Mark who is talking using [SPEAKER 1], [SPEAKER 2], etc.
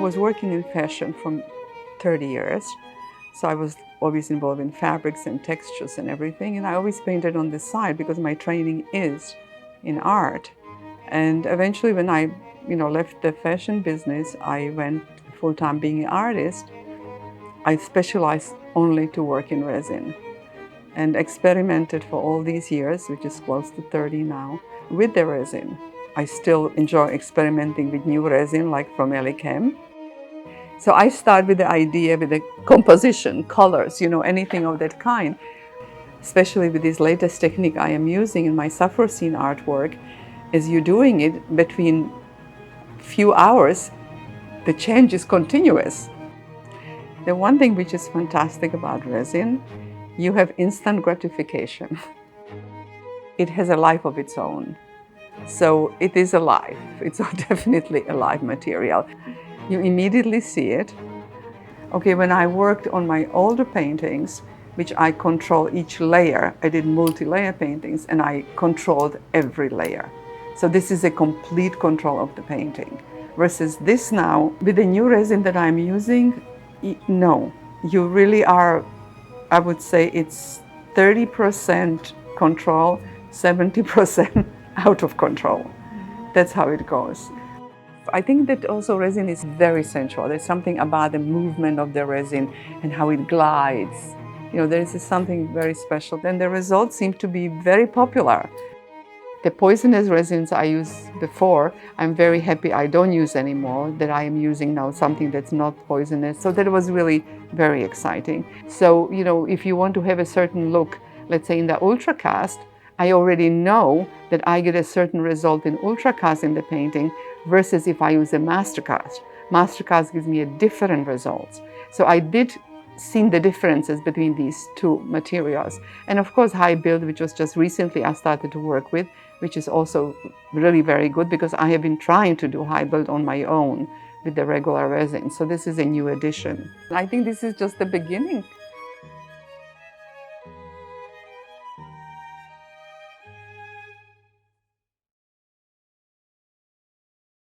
[SPEAKER 1] was working in fashion for 30 years. So I was always involved in fabrics and textures and everything. And I always painted on the side because my training is in art. And eventually when I left the fashion business, I went full-time being an artist. I specialized only to work in resin and experimented for all these years, which is close to 30 now, with the resin. I still enjoy experimenting with new resin, like from Eli-Chem. So I start with the idea, with the composition, colors, anything of that kind. Especially with this latest technique I am using in my Saffrosine artwork, as you're doing it between few hours, the change is continuous. The one thing which is fantastic about resin, you have instant gratification. It has a life of its own. So it is alive. It's definitely a live material. You immediately see it. Okay, when I worked on my older paintings, which I control each layer, I did multi-layer paintings and I controlled every layer. So this is a complete control of the painting. Versus this now, with the new resin that I'm using, no, you really are, I would say it's 30% control, 70% out of control. That's how it goes. I think that also resin is very sensual. There's something about the movement of the resin and how it glides. There is something very special. And the results seem to be very popular. The poisonous resins I used before, I'm very happy I don't use anymore, that I am using now something that's not poisonous. So that was really very exciting. So, if you want to have a certain look, let's say in the ultracast, I already know that I get a certain result in ultracast in the painting versus if I use a mastercast. Mastercast gives me a different results. So I did see the differences between these two materials. And of course, high build, which was just recently I started to work with, which is also really very good because I have been trying to do high build on my own with the regular resin. So this is a new addition. I think this is just the beginning.